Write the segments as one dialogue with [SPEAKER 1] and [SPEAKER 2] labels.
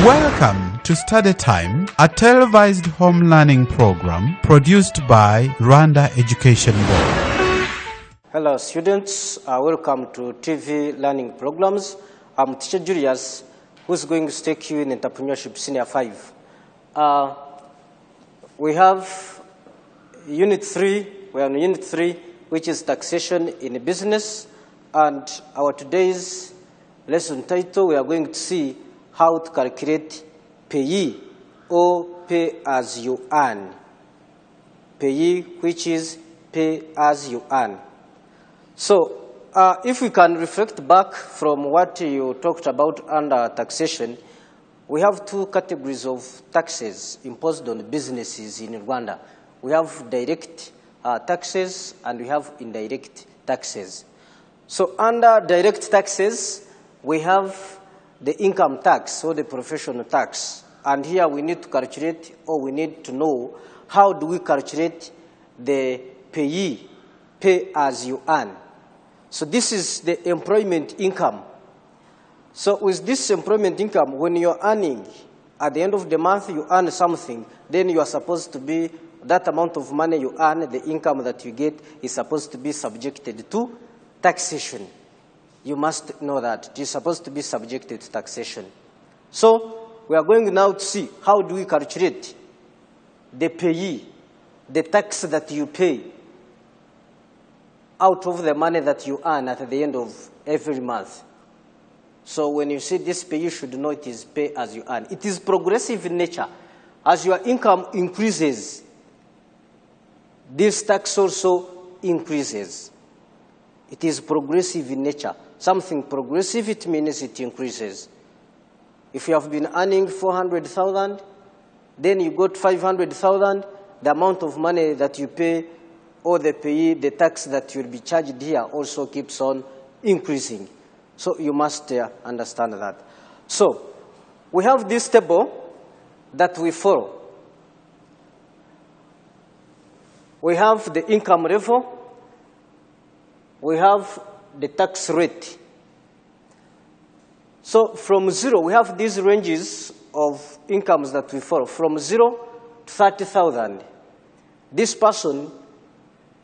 [SPEAKER 1] Welcome to Study Time, a televised home learning program produced by Rwanda Education Board.
[SPEAKER 2] Hello students, welcome to TV learning programs. I'm teacher Julius, who's going to take you in Entrepreneurship Senior 5. We have Unit 3, we're on Unit 3, which is Taxation in Business. And our today's lesson title, we are going to see how to calculate PAYE, or pay as you earn. PAYE, which is pay as you earn. So, if we can reflect back from what you talked about under taxation, we have two categories of taxes imposed on businesses in Rwanda. We have direct taxes and we have indirect taxes. So under direct taxes, we have the income tax or the professional tax. And here we need to calculate, or we need to know, how do we calculate the PAYE, pay as you earn. So this is the employment income. So with this employment income, when you're earning, at the end of the month you earn something, then you are supposed to be, that amount of money you earn, the income that you get, is supposed to be subjected to taxation. You must know that. It is supposed to be subjected to taxation. So we are going now to see how do we calculate the PAYE, the tax that you pay out of the money that you earn at the end of every month. So when you see this pay, you should know it is pay as you earn. It is progressive in nature. As your income increases, this tax also increases. It is progressive in nature. Something progressive, it means it increases. If you have been earning 400,000, then you got 500,000, the amount of money that you pay, or the PAYE, the tax that will be charged here, also keeps on increasing. So you must understand that. So we have this table that we follow. We have the income level. We have the tax rate. So from 0, we have these ranges of incomes that we follow. From 0 to 30,000, this person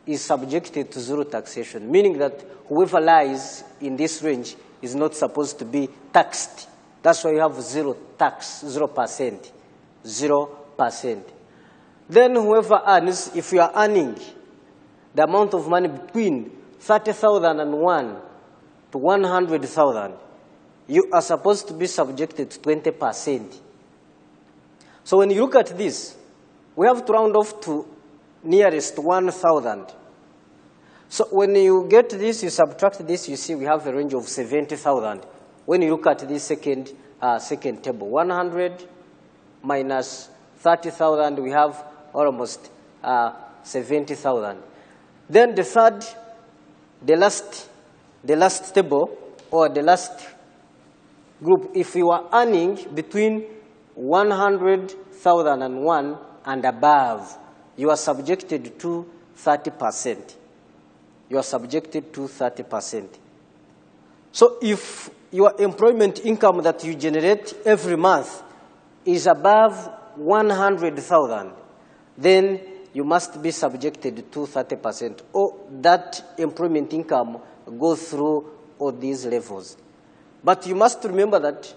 [SPEAKER 2] is subjected to zero taxation, meaning that whoever lies in this range is not supposed to be taxed. That's why you have zero tax, 0%, 0%. Then whoever earns, if you are earning the amount of money between 30,001 to 100,000, you are supposed to be subjected to 20%. So when you look at this, we have to round off to nearest 1,000. So when you get this, you subtract this, you see we have a range of 70,000. When you look at this second table, 100 minus 30,000, we have almost 70,000. Then the last table, or the last group, if you are earning between 100,001 and above, you are subjected to 30%. You are subjected to 30%. So if your employment income that you generate every month is above 100,000, then you must be subjected to 30%. Or that employment income goes through all these levels. But you must remember that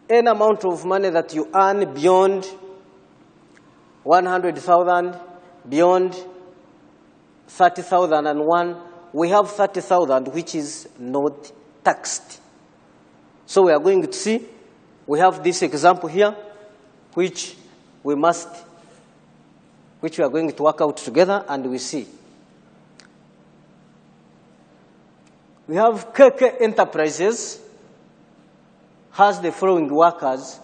[SPEAKER 2] any amount of money that you earn beyond 100,000, beyond 30,001, we have 30,000 which is not taxed. So we are going to see, we have this example here, which we are going to work out together, and we see. We have KK Enterprises has the following workers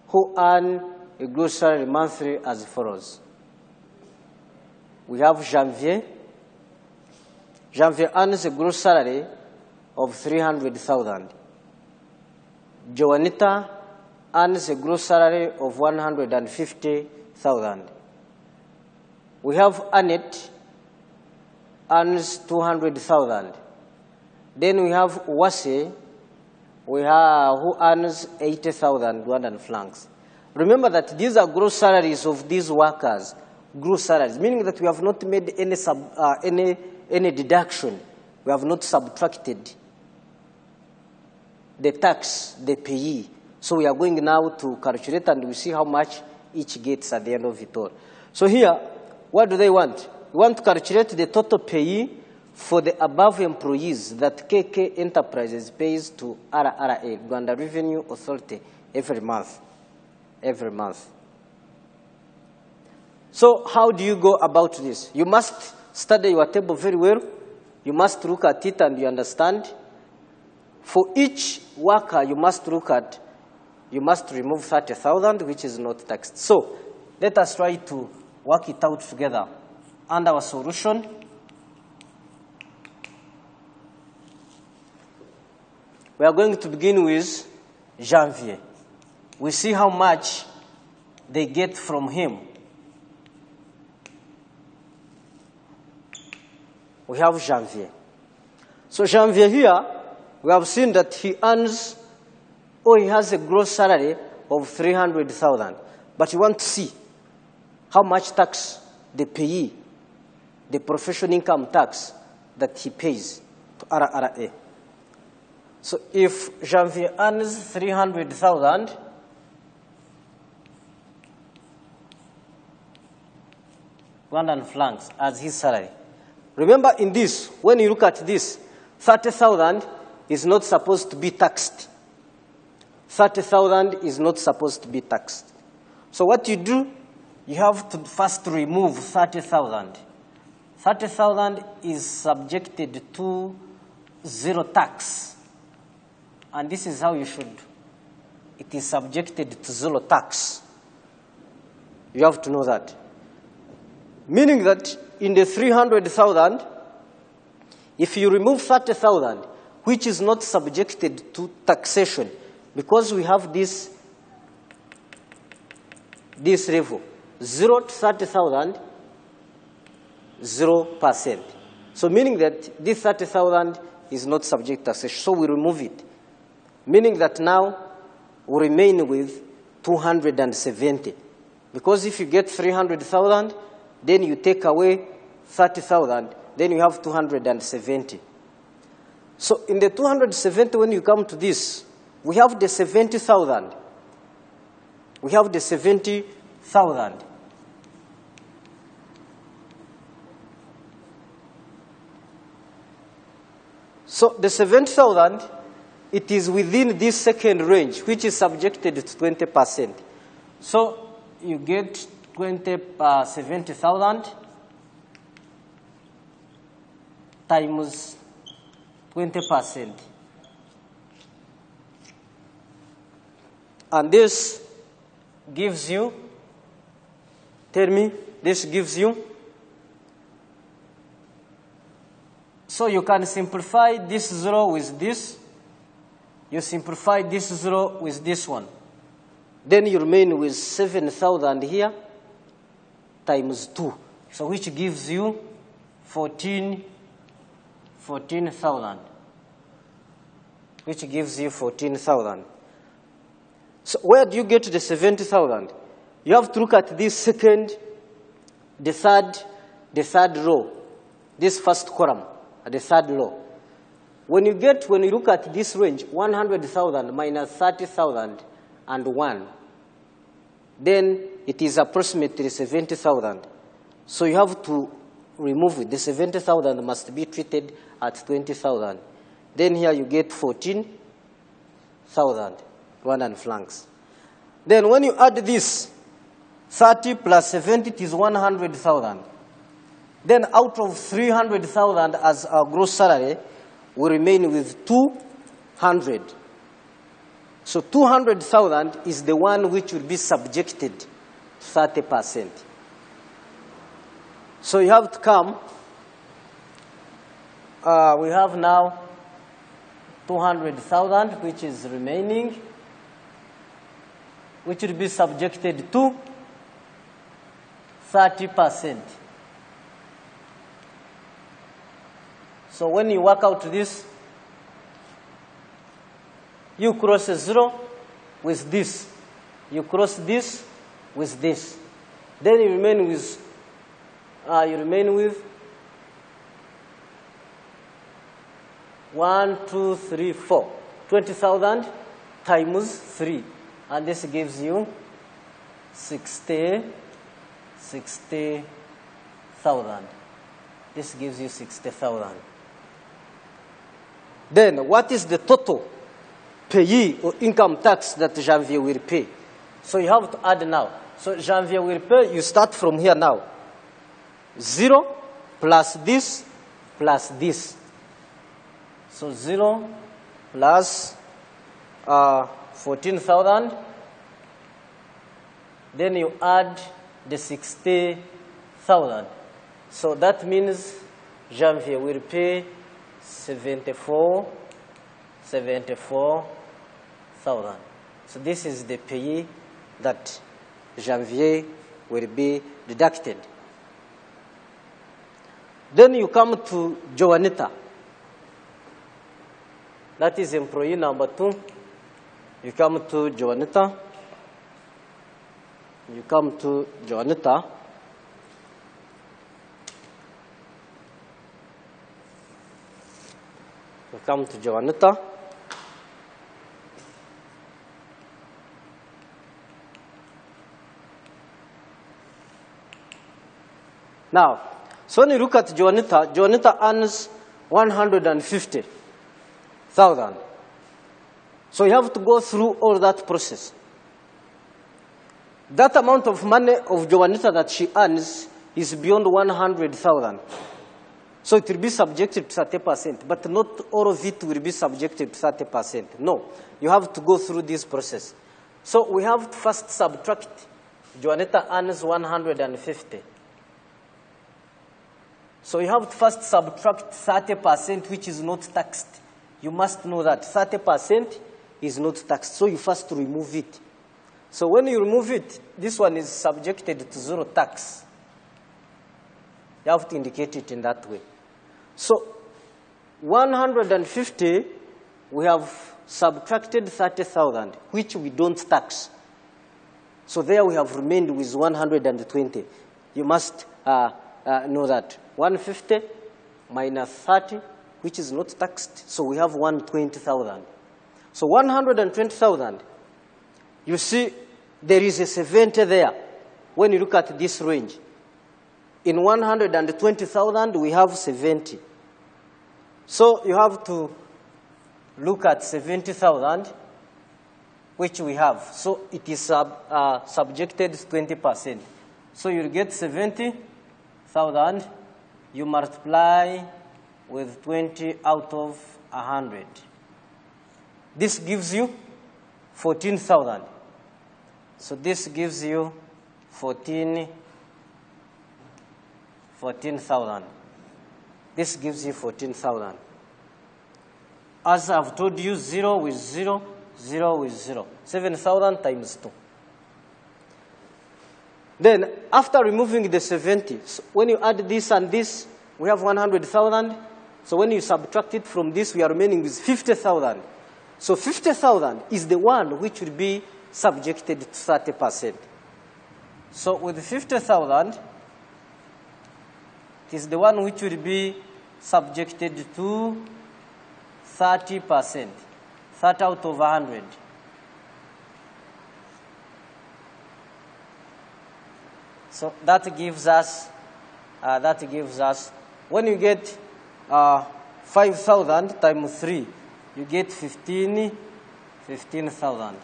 [SPEAKER 2] who earn a gross salary monthly as follows. We have Janvier. Janvier earns a gross salary of 300,000. Joanna earns a gross salary of 150,000. We have Annette earns 200,000. Then we have Washe we have who earns 80,000 Rwandan francs. Remember that these are gross salaries of these workers, gross salaries, meaning that we have not made any deduction. We have not subtracted the tax, the PAYE. So we are going now to calculate and we see how much each gets at the end of it all. So here, what do they want? We want to calculate the total PAYE for the above employees that KK Enterprises pays to RRA, Rwanda Revenue Authority, every month. Every month. So how do you go about this? You must study your table very well. You must look at it and you understand. For each worker, you must look at, you must remove 30,000, which is not taxed. So let us try to work it out together. And our solution, we are going to begin with Janvier. We see how much they get from him. We have Janvier. So Janvier here, we have seen that he earns, or he has a gross salary of 300,000. But you want to see how much tax they pay, the professional income tax that he pays to RRA. So if Janvier earns 300,000, Rwandan francs as his salary. Remember in this, when you look at this, 30,000 is not supposed to be taxed. 30,000 is not supposed to be taxed. So what you do, you have to first remove 30,000. 30,000 is subjected to zero tax. And this is how you should. It is subjected to zero tax. You have to know that. Meaning that in the 300,000, if you remove 30,000, which is not subjected to taxation, because we have this level, 0 to 30,000, 0%. So meaning that this 30,000 is not subject to taxation, so we remove it. Meaning that now we remain with 270. Because if you get 300,000, then you take away 30,000, then you have 270. So in the 270, when you come to this, we have the 70,000. We have the 70,000. So the 70,000, it is within this second range, which is subjected to 20%. So you get 70,000 times 20%. And this gives you, tell me, this gives you, so you can simplify this 0 with this. You simplify this 0 with this one. Then you remain with 7,000 here times 2. So which gives you 14,000. Which gives you 14,000. So where do you get the 70,000? You have to look at this second, the third row, this first column, the third row. When you look at this range, 100,000 minus 30,000 and 1, then it is approximately 70,000. So you have to remove it. The 70,000 must be treated at 20,000. Then here you get 14,000 Rwandan francs. Then when you add this, 30 plus 70 it is 100,000. Then out of 300,000 as our gross salary, we remain with 200. So 200,000 is the one which will be subjected to 30%. So you have to come, we have now 200,000 which is remaining, which will be subjected to 30%. So when you work out this, You cross a 0 with this. You cross this with this. Then you remain with 1, 2, 3, 4. 20,000 times 3. And this gives you 60,000. This gives you 60,000. Then what is the total payee or income tax that Janvier will pay? So you have to add now. So Janvier will pay, you start from here now. 0 plus this plus this. So 0 plus 14,000. Then you add the 60,000. So that means Janvier will pay 74,000. So this is the payee that Janvier will be deducted. Then you come to Joanna. That is employee number 2. You come to Joanna. You come to Joanna. You come to Joanna. Now, so when you look at Joanna earns 150,000. So you have to go through all that process. That amount of money of Joanna that she earns is beyond 100,000. So it will be subjected to 30%, but not all of it will be subjected to 30%. No, you have to go through this process. So we have to first subtract. Joanna earns 150. So you have to first subtract 30%, which is not taxed. You must know that 30% is not taxed. So you first remove it. So when you remove it, this one is subjected to 0 tax. You have to indicate it in that way. So 150, we have subtracted 30,000, which we don't tax. So there we have remained with 120. You must know that. 150 minus 30, which is not taxed. So we have 120,000. So 120,000, you see there is a 70 there when you look at this range. In 120,000, we have 70. So you have to look at 70,000, which we have. So it is subjected to 20%. So you'll get 70,000. You multiply with 20 out of 100. This gives you 14,000. So this gives you 14,000. This gives you 14,000. As I've told you, 0 with 0, 0 with 0. 7,000 times 2. Then, after removing the 70, so when you add this and this, we have 100,000. So when you subtract it from this, we are remaining with 50,000. So 50,000 is the one which will be subjected to 30%. So with 50,000, it is the one which will be subjected to 30%, 30 out of 100. So that gives us, when you get 5,000 times 3, you get 15,000.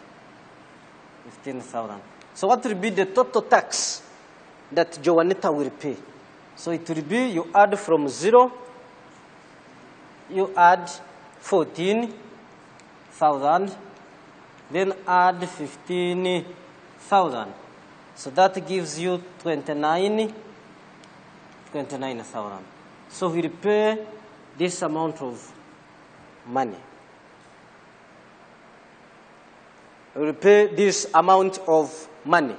[SPEAKER 2] 15,000. So what will be the total tax that Joanna will pay? So it will be, you add from 0, you add 14,000, then add 15,000. So that gives you 29,000. So we pay this amount of money. We pay this amount of money.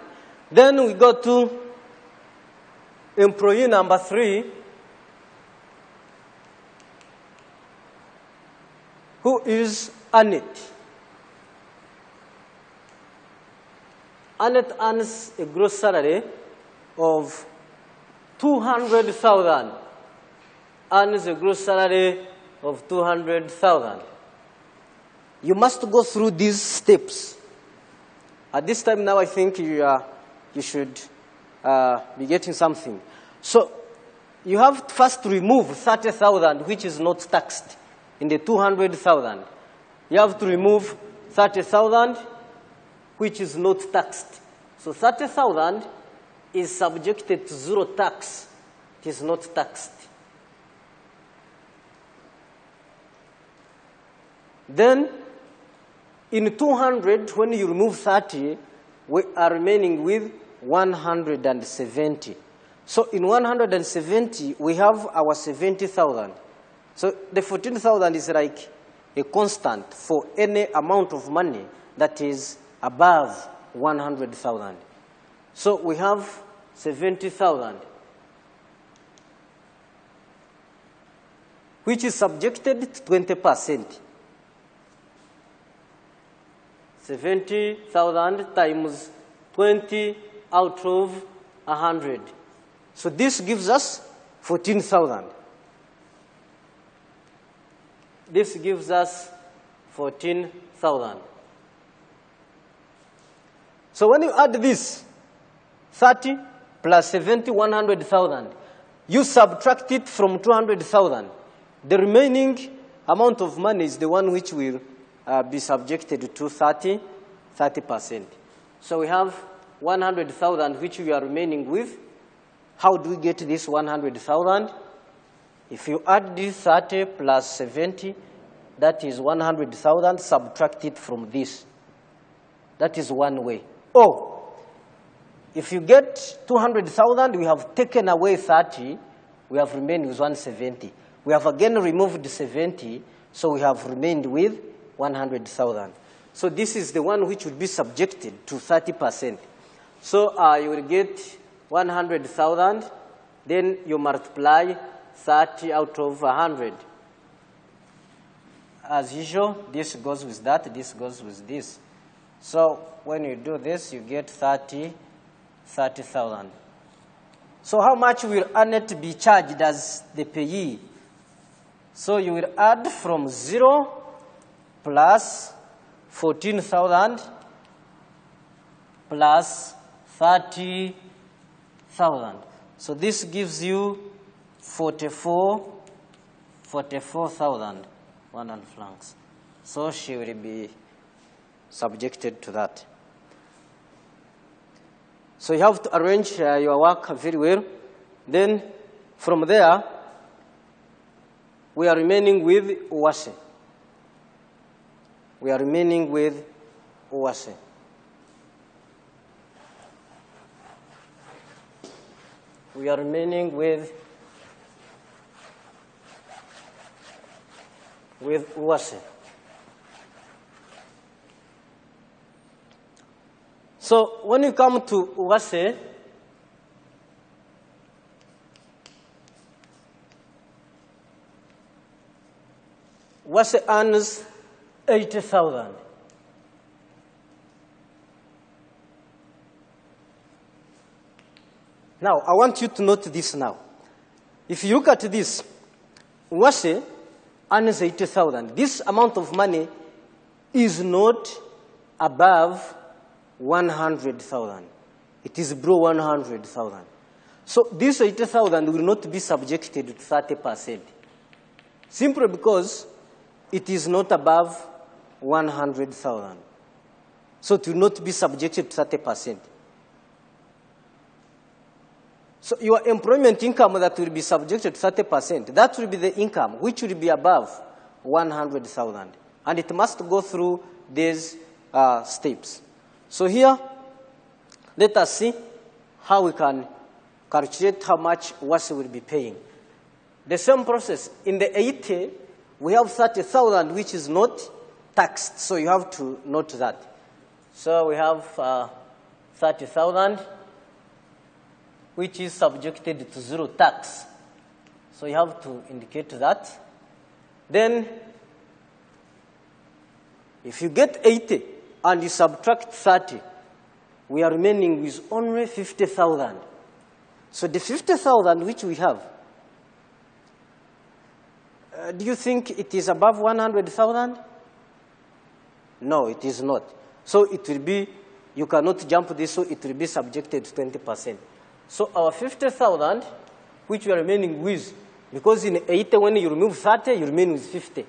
[SPEAKER 2] Then we go to employee number 3, who is Annette. Annette earns a gross salary of 200,000. Earns a gross salary of 200,000. You must go through these steps. At this time now, I think you should be getting something. So you have to first remove 30,000, which is not taxed, in the 200,000. You have to remove 30,000, which is not taxed. So 30,000 is subjected to zero tax. It is not taxed. Then, in 200, when you remove 30, we are remaining with 170. So in 170, we have our 70,000. So the 14,000 is like a constant for any amount of money that is above 100,000. So we have 70,000, which is subjected to 20%. 70,000 times 20 out of 100. So this gives us 14,000. This gives us 14,000. So when you add this, 30 plus 70, 100,000, you subtract it from 200,000. The remaining amount of money is the one which will be subjected to 30%. So we have 100,000 which we are remaining with. How do we get this 100,000? If you add this 30 plus 70, that is 100,000 subtracted from this. That is one way. Oh, if you get 200,000, we have taken away 30, we have remained with 170. We have again removed 70, so we have remained with 100,000. So this is the one which would be subjected to 30%. So you will get 100,000, then you multiply 30 out of 100. As usual, this goes with that, this goes with this. So when you do this, you get 30,000. So how much will Annette be charged as the payee? So you will add from 0 plus 14,000 plus 30,000. So this gives you 44,000 francs. So she will be subjected to that. So you have to arrange your work very well. Then from there, we are remaining with Washe. We are remaining with Washe. We are remaining with Washe. So when you come to Washe, Washe earns 80,000. Now, I want you to note this now. If you look at this, Washe earns 80,000. This amount of money is not above 100,000. It is below 100,000. So this 80,000 will not be subjected to 30%. Simply because it is not above 100,000. So it will not be subjected to 30%. So your employment income that will be subjected to 30%, that will be the income which will be above 100,000. And it must go through these steps. So here, let us see how we can calculate how much Washe will be paying. The same process. In the 80, we have 30,000 which is not taxed. So you have to note that. So we have 30,000 which is subjected to zero tax. So you have to indicate that. Then, if you get 80 and you subtract 30, we are remaining with only 50,000. So the 50,000 which we have, do you think it is above 100,000? No, it is not. So it will be, you cannot jump this, so it will be subjected to 20%. So our 50,000, which we are remaining with, because in 80, when you remove 30, you remain with 50.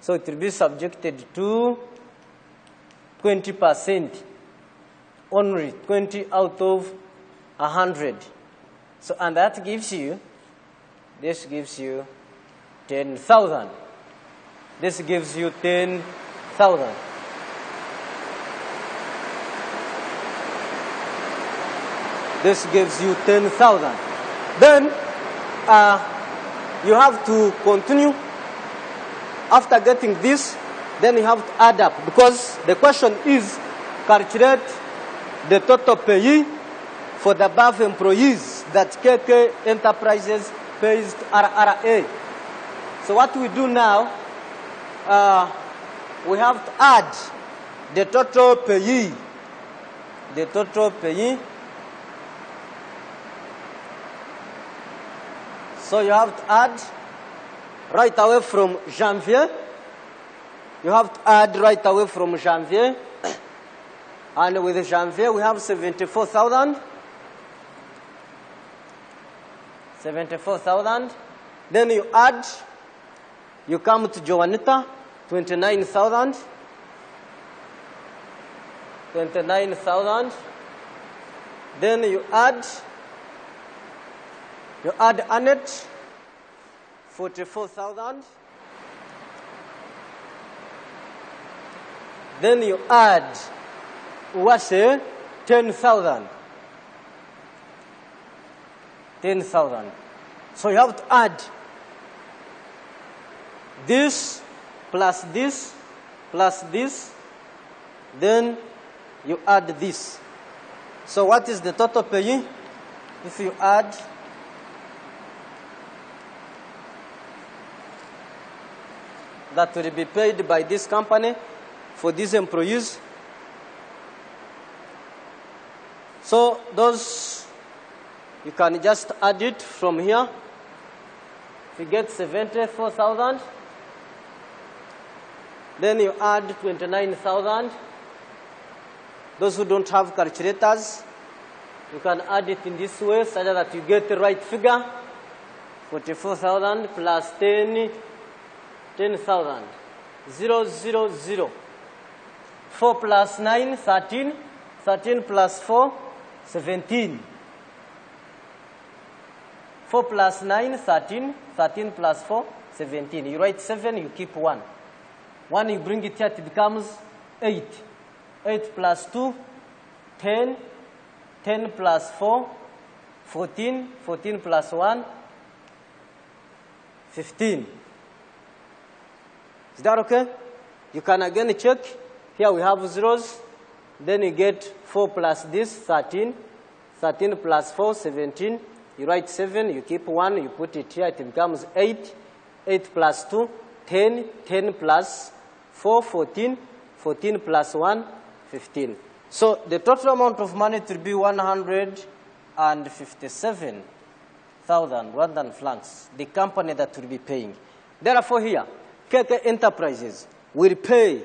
[SPEAKER 2] So it will be subjected to 20%, only 20 out of 100. So, and that gives you, this gives you 10,000. This gives you 10,000. This gives you 10,000. Then you have to continue. After getting this, then you have to add up, because the question is calculate the total payee for the above employees that KK Enterprises pays to RRA. So what we do now, we have to add the total payee. The total payee. So you have to add right away from Janvier. You have to add right away from Janvier. And with Janvier, we have 74,000. 74,000. Then you add, you come to Joanna, 29,000. 29,000. Then you add Annette, 44,000. Then you add Washe, 10,000. 10,000. So you have to add this plus this plus this. Then you add this. So what is the total payee? If you add that will be paid by this company for these employees. So those, you can just add it from here. If you get 74,000, then you add 29,000. Those who don't have calculators, you can add it in this way so that you get the right figure. 44,000 plus 10,000. 0, 0, 0. 4 plus 9, 13. 13 plus 4, 17. 4 plus 9, 13. 13 plus 4, 17. You write 7, you keep 1. 1, you bring it here, it becomes 8. 8 plus 2, 10. 10 plus 4, 14. 14 plus 1, 15. Is that okay? You can again check. Here we have zeros. Then you get 4 plus this, 13. 13 plus 4, 17. You write 7, you keep 1, you put it here, it becomes 8. 8 plus 2, 10. 10 plus 4, 14. 14 plus 1, 15. So the total amount of money will be 157,000 Rwandan francs, the company that will be paying. Therefore here, KK Enterprises will pay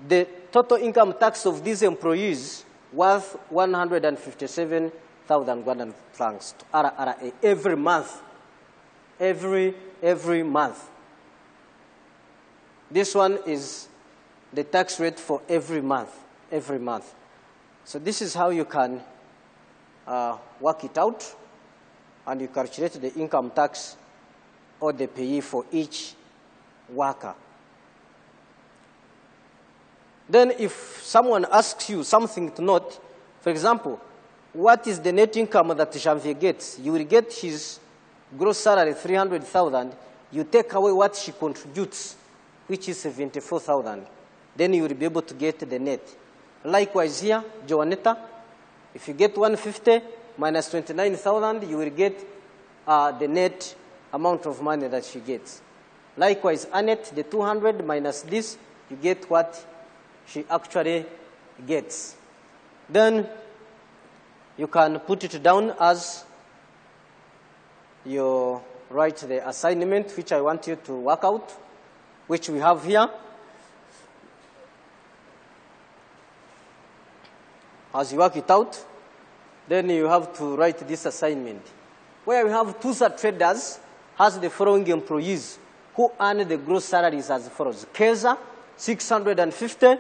[SPEAKER 2] the total income tax of these employees worth 157,000 Rwandan francs to RRA every month. Every month. This one is the tax rate for every month. Every month. So this is how you can work it out, and you calculate the income tax or the payee for each worker. Then if someone asks you something to note, for example, what is the net income that Janvier gets? You will get his gross salary, 300,000. You take away what she contributes, which is 74,000. Then you will be able to get the net. Likewise here, Joanna, if you get 150 minus 29,000, you will get the net amount of money that she gets. Likewise, Annette, the 200 minus this, you get what she actually gets. Then you can put it down as you write the assignment, which I want you to work out, which we have here. As you work it out, then you have to write this assignment. Where we have TUSA traders has the following employees who earn the gross salaries as follows. Keza, 650,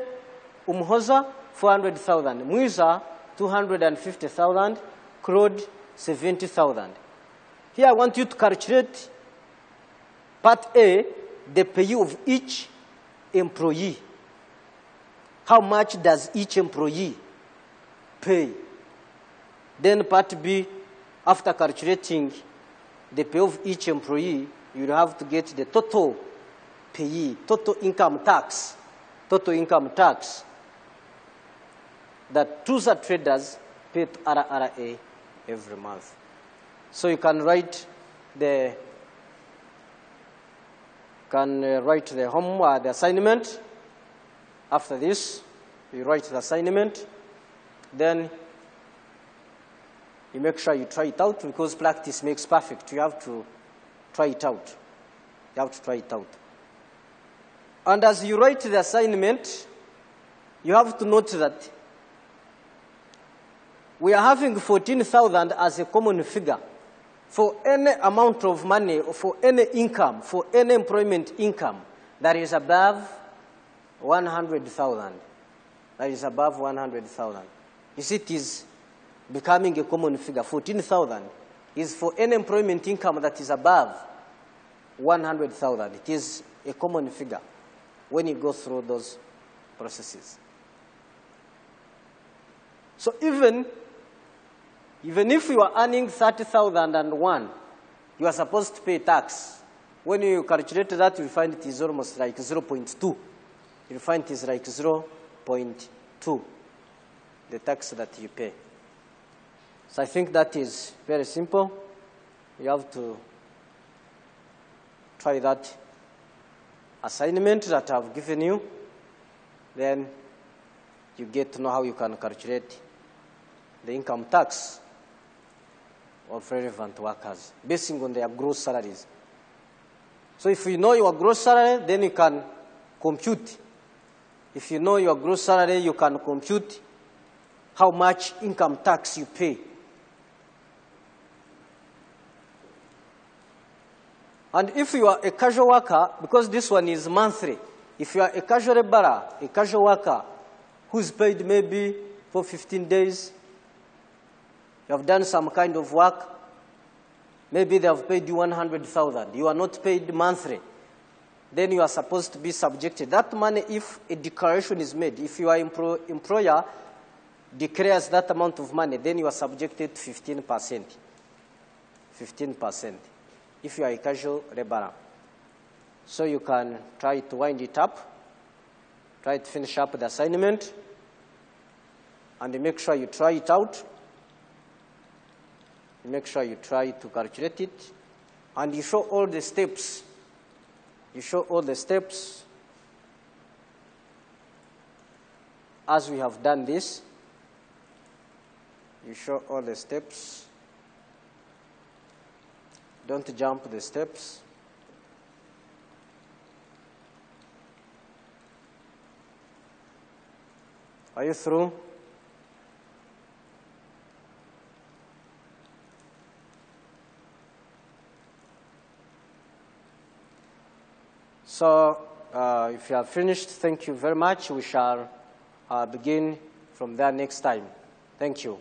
[SPEAKER 2] Umhoza, 400,000, Muiza, 250,000, Claude, 70,000. Here I want you to calculate part A, the pay of each employee. How much does each employee pay? Then part B, after calculating the pay of each employee, you have to get the total payee, total income tax that TUSA traders pay to RRA every month. So you can write the the assignment. After this, you write the assignment. Then you make sure you try it out, because practice makes perfect. You have to try it out. You have to try it out. And as you write the assignment, you have to note that we are having 14,000 as a common figure for any amount of money, or for any income, for any employment income that is above 100,000. That is above 100,000. You see, it is becoming a common figure. 14,000 is for any employment income that is above 100,000. It is a common figure when you go through those processes. So even if you are earning 30,001, you are supposed to pay tax. When you calculate that, you find it is almost like 0.2. You find it is like 0.2, the tax that you pay. So I think that is very simple. You have to try that assignment that I've given you. Then you get to know how you can calculate the income tax of relevant workers based on their gross salaries. So if you know your gross salary, then you can compute. If you know your gross salary, you can compute how much income tax you pay. And if you are a casual worker, because this one is monthly, if you are a casual laborer, a casual worker who's paid maybe for 15 days, you have done some kind of work, maybe they have paid you 100,000. You are not paid monthly. Then you are supposed to be subjected. That money, if a declaration is made, if your employer declares that amount of money, then you are subjected to 15%. 15%, if you are a casual laborer. So you can try to wind it up, try to finish up the assignment, and make sure you try it out. Make sure you try to calculate it, and you show all the steps. You show all the steps as we have done this. You show all the steps. Don't jump the steps. Are you through? So if you have finished, thank you very much. We shall begin from there next time. Thank you.